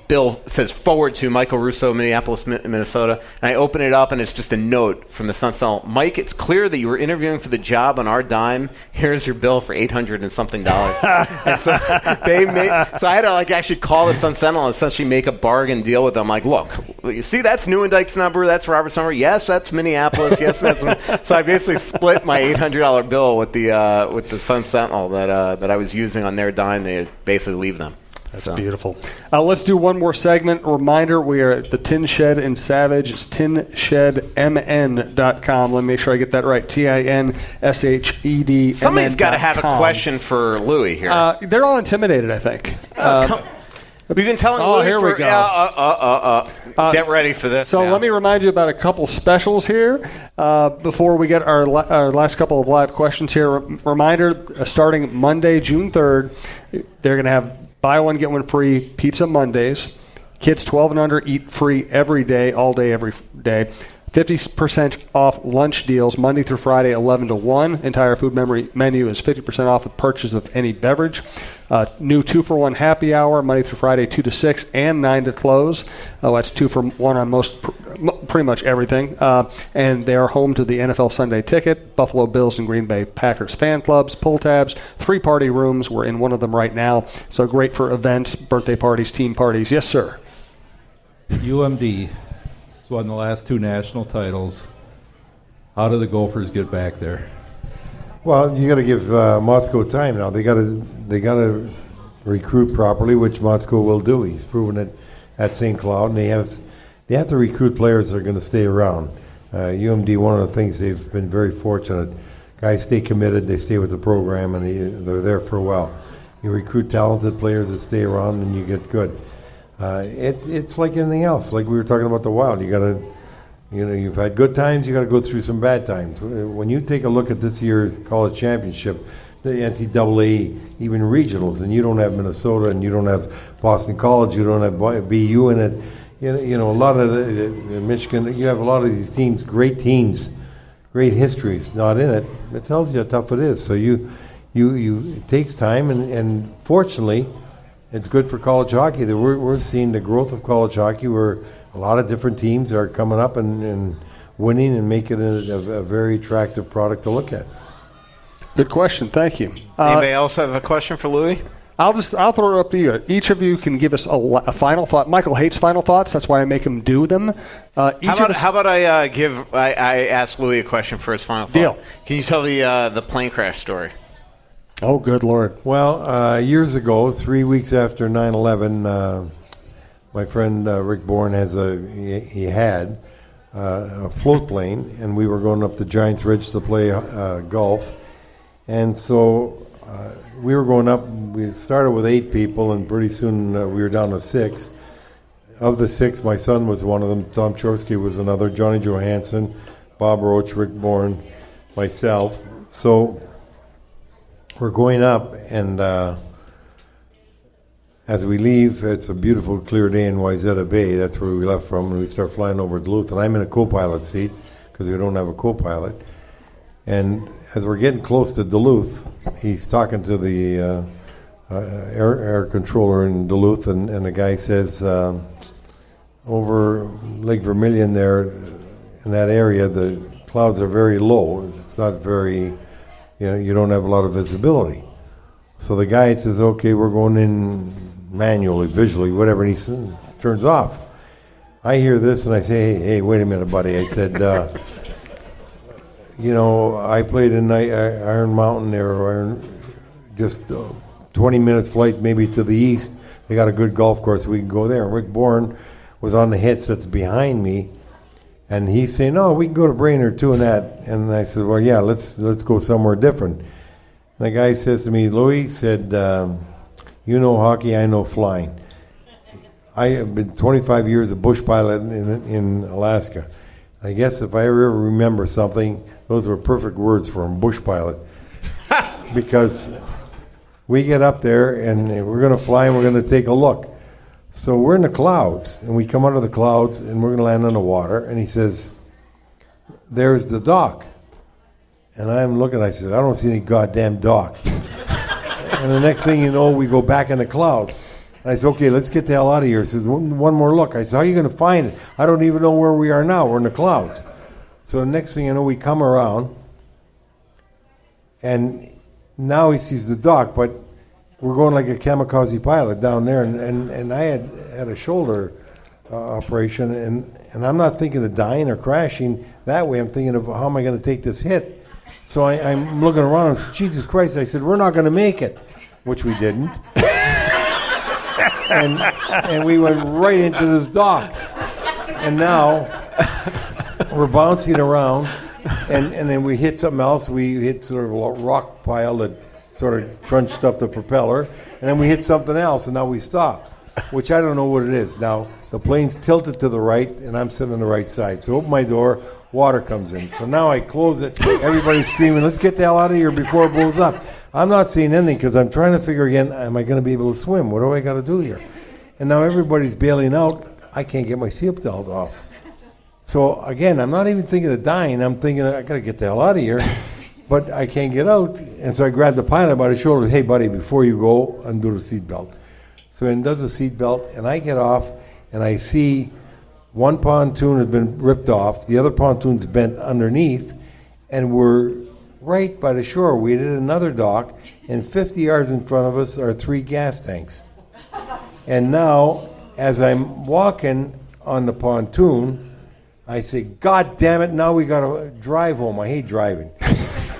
bill says forward to Michael Russo, Minneapolis, Minnesota. And I open it up, and it's just a note from the Sun-Sentinel. Mike, it's clear that you were interviewing for the job on our dime. Here's your bill for $800 and something. And so so I had to actually call the Sun-Sentinel and essentially make a bargain deal with them. Like, look, you see that's Neuendijk's number, that's Robert's number. Yes, that's Minneapolis. Yes, that's. So I basically split my $800 bill with the Sun-Sentinel that I was using on their dime. They basically leave them. That's beautiful. Let's do one more segment. Reminder, we are at the Tin Shed in Savage. It's tinshedmn.com. Let me make sure I get that right. TINSHED. Somebody's got to have a question for Louis here. They're all intimidated, I think. We've been telling Louis here we go. Get ready for this. So let me remind you about a couple specials here before we get our last couple of live questions here. Reminder, starting Monday, June 3rd, they're going to have buy one, get one free Pizza Mondays. Kids 12 and under eat free every day, all day, every day. 50% off lunch deals Monday through Friday, 11 to 1. Entire food menu is 50% off with purchase of any beverage. New 2-for-1 happy hour Monday through Friday, 2 to 6 and 9 to close. That's 2 for 1 on pretty much everything. And they are home to the NFL Sunday Ticket, Buffalo Bills and Green Bay Packers fan clubs, pull tabs, 3 party rooms. We're in one of them right now. So great for events, birthday parties, team parties. Yes, sir. UMD has won the last 2 national titles. How do the Gophers get back there? Well, you got to give Moscow time now. They got to recruit properly, which Moscow will do. He's proven it at St. Cloud, and they have to recruit players that are going to stay around. UMD, one of the things they've been very fortunate. Guys stay committed, they stay with the program, and they're there for a while. You recruit talented players that stay around, and you get good. It's like anything else. Like we were talking about the Wild, you got to. You've had good times, you got to go through some bad times. When you take a look at this year's college championship, the NCAA, even regionals, and you don't have Minnesota, and you don't have Boston College, you don't have BU in it. A lot of the Michigan, you have a lot of these teams, great histories, not in it. It tells you how tough it is. So it takes time, and fortunately, it's good for college hockey. We're seeing the growth of college hockey where a lot of different teams are coming up and winning and making it a very attractive product to look at. Good question. Thank you. Anybody else have a question for Louis? I'll throw it up to you. Each of you can give us a final thought. Michael hates final thoughts. That's why I make him do them. How about I ask Louis a question for his final thought? Deal. Can you tell the plane crash story? Oh, good Lord. Well, years ago, 3 weeks after 9/11, my friend Rick Bourne had a float plane, and we were going up the Giants Ridge to play golf. And so we were going up. We started with 8 people, and pretty soon we were down to 6. Of the 6, my son was one of them. Tom Chorsky was another. Johnny Johansson, Bob Roach, Rick Bourne, myself. So we're going up, and as we leave, it's a beautiful, clear day in Wayzata Bay. That's where we left from, and we start flying over Duluth. And I'm in a co-pilot seat because we don't have a co-pilot. And as we're getting close to Duluth, he's talking to the air controller in Duluth, and the guy says, over Lake Vermilion there, in that area, the clouds are very low. It's not very, you don't have a lot of visibility. So the guy says, okay, we're going in manually, visually, whatever, and he turns off. I hear this, and I say, hey, wait a minute, buddy. I said, I played in Iron Mountain there, just 20 minutes flight maybe to the east. They got a good golf course. We can go there. And Rick Bourne was on the hits that's behind me, and he's saying, no, we can go to Brainerd too and that. And I said, well, yeah, let's go somewhere different. And the guy says to me, Louis, said, you know hockey, I know flying. I have been 25 years a bush pilot in Alaska. I guess if I ever remember something, those were perfect words for him, bush pilot. Because we get up there, and we're going to fly, and we're going to take a look. So we're in the clouds, and we come out of the clouds, and we're going to land on the water. And he says, there's the dock. And I'm looking, I said, I don't see any goddamn dock. And the next thing you know, we go back in the clouds. And I said, okay, let's get the hell out of here. He says, one more look. I said, how are you going to find it? I don't even know where we are now. We're in the clouds. So the next thing you know, we come around, and now he sees the dock, but we're going like a kamikaze pilot down there, and I had a shoulder operation, and I'm not thinking of dying or crashing that way. I'm thinking of how am I going to take this hit. So I'm looking around and I said, Jesus Christ, I said, we're not going to make it, which we didn't. and we went right into this dock. And now we're bouncing around, and then we hit something else. We hit sort of a rock pile that sort of crunched up the propeller, and then we hit something else, and now we stop, which I don't know what it is. Now, the plane's tilted to the right, and I'm sitting on the right side. So I open my door, water comes in. So now I close it. Everybody's screaming, let's get the hell out of here before it blows up. I'm not seeing anything because I'm trying to figure again, am I going to be able to swim? What do I got to do here? And now everybody's bailing out. I can't get my seatbelt off. So again, I'm not even thinking of dying. I'm thinking, I got to get the hell out of here. But I can't get out. And so I grabbed the pilot by the shoulder. Hey, buddy, before you go, undo the seatbelt. So he undoes the seatbelt, and I get off, and I see one pontoon has been ripped off. The other pontoon's bent underneath, and we're right by the shore. We did another dock, and 50 yards in front of us are 3 gas tanks. And now, as I'm walking on the pontoon, I say, God damn it, now we got to drive home. I hate driving.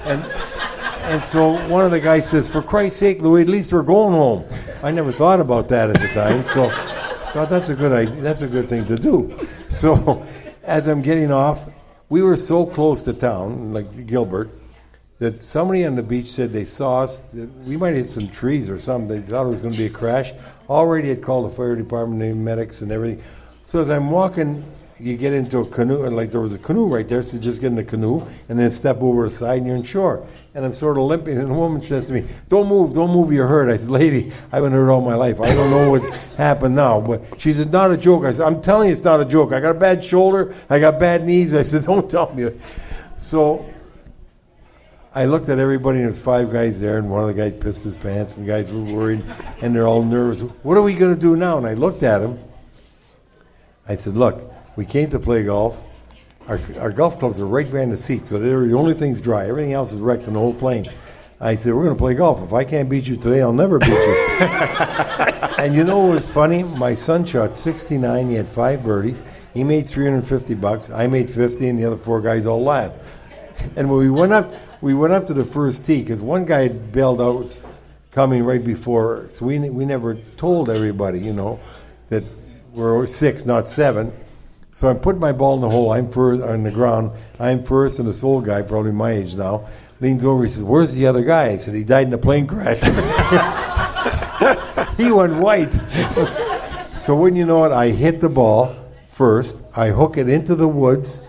And so one of the guys says, for Christ's sake, Louis, at least we're going home. I never thought about that at the time, so I thought that's a good thing to do. So as I'm getting off, we were so close to town, like Gilbert, that somebody on the beach said they saw us. That we might hit some trees or something. They thought it was going to be a crash. Already had called the fire department, the medics and everything. So as I'm walking, you get into a canoe, and like there was a canoe right there, so you just get in the canoe and then step over the side and you're in shore. And I'm sort of limping, and the woman says to me, don't move, you're hurt. I said, lady, I haven't hurt all my life. I don't know what happened now. But she said, not a joke. I said, I'm telling you it's not a joke. I got a bad shoulder, I got bad knees. I said, don't tell me. So I looked at everybody, and there's 5 guys there, and one of the guys pissed his pants, and the guys were worried, and they're all nervous. What are we going to do now? And I looked at him. I said, look, we came to play golf. Our golf clubs are right behind the seat, so they're the only things dry. Everything else is wrecked in the whole plane. I said, we're going to play golf. If I can't beat you today, I'll never beat you. And you know what was funny? My son shot 69. He had 5 birdies. He made $350. I made 50, and the other 4 guys all laughed. And when we went up to the first tee, because one guy had bailed out coming right before, so we never told everybody, that we're 6, not 7. So I'm putting my ball in the hole. I'm first on the ground. I'm first, and this old guy, probably my age now, leans over. He says, "Where's the other guy?" I said, "He died in a plane crash." He went white. So wouldn't you know it, I hit the ball first. I hook it into the woods.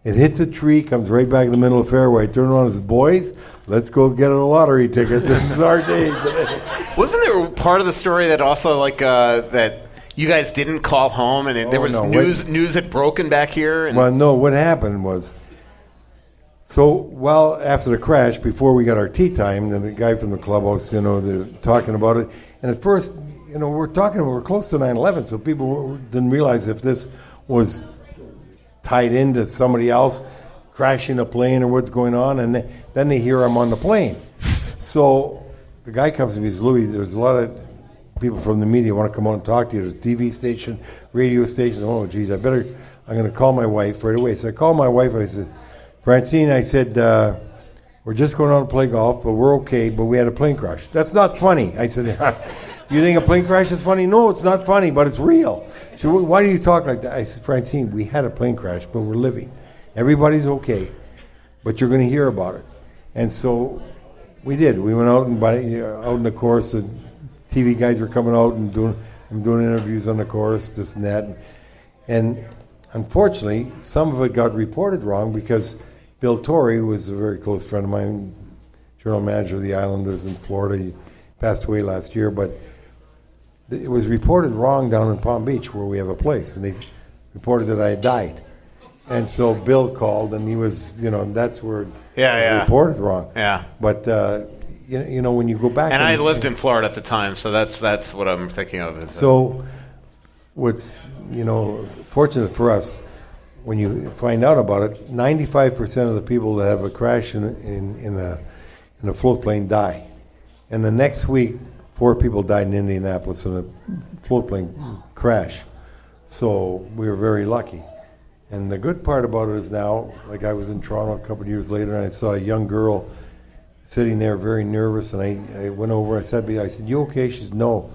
It hits a tree, comes right back in the middle of the fairway. I turn around and says, "Boys, let's go get a lottery ticket. This is our day today." Wasn't there part of the story that also that you guys didn't call home, and there was news had broken back here? And well, no, what happened was, after the crash, before we got our tea time, then the guy from the clubhouse, they're talking about it. And at first, we're close to 9/11, so people didn't realize if this was tied into somebody else crashing a plane or what's going on, and then they hear I'm on the plane. So the guy comes to me and says, "Louis, there's a lot of people from the media want to come out and talk to you. There's a TV station, radio station." Oh, geez, I'm going to call my wife right away. So I called my wife, and I said, "Francine," I said, "we're just going out to play golf, but we're okay, but we had a plane crash." "That's not funny." I said, "You think a plane crash is funny?" "No, it's not funny, but it's real." She said, "Why do you talk like that?" I said, "Francine, we had a plane crash, but we're living. Everybody's okay, but you're going to hear about it." And so we did. We went out out in the course, and TV guys were coming out and doing interviews on the course, this and that. And unfortunately, some of it got reported wrong because Bill Torrey, who was a very close friend of mine, general manager of the Islanders in Florida, he passed away last year, but it was reported wrong down in Palm Beach where we have a place, and they reported that I had died. And so Bill called, and he was, that's where it reported wrong. Yeah. But you know, when you go back. And I lived in Florida at the time, so that's what I'm thinking of. So, what's, you know, fortunate for us, when you find out about it, 95% of the people that have a crash in a float plane die. And the next week, 4 people died in Indianapolis in a float plane crash. So we were very lucky. And the good part about it is now, like I was in Toronto a couple of years later, and I saw a young girl sitting there very nervous, and I went over, I said, "You okay?" She said, "No."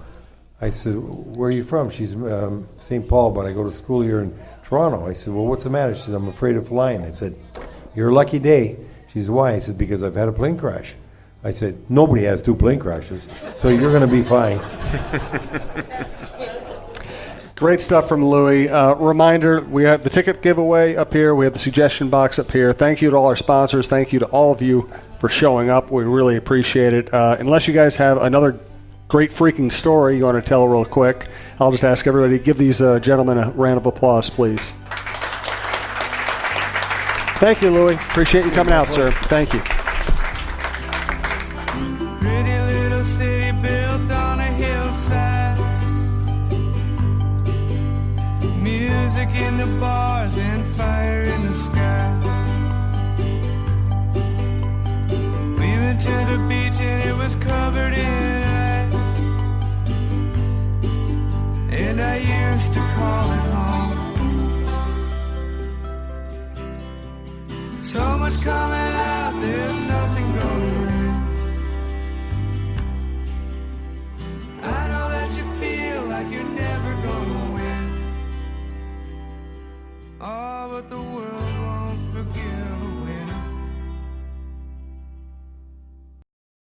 I said, "Where are you from?" She's St. Paul, but I go to school here in Toronto. I said, "Well, what's the matter?" She said, "I'm afraid of flying." I said, "You're a lucky day." She said, "Why?" I said, "Because I've had a plane crash." I said, "Nobody has 2 plane crashes, so you're going to be fine." Great stuff from Louie. Reminder, we have the ticket giveaway up here. We have the suggestion box up here. Thank you to all our sponsors. Thank you to all of you for showing up. We really appreciate it. Unless you guys have another great freaking story you want to tell real quick, I'll just ask everybody to give these gentlemen a round of applause, please. Thank you, Louie. Appreciate you coming out, sir. Thank you. Pretty little city built on a hillside. Music in the bars and fire in the sky. We went to the beach and it was covered in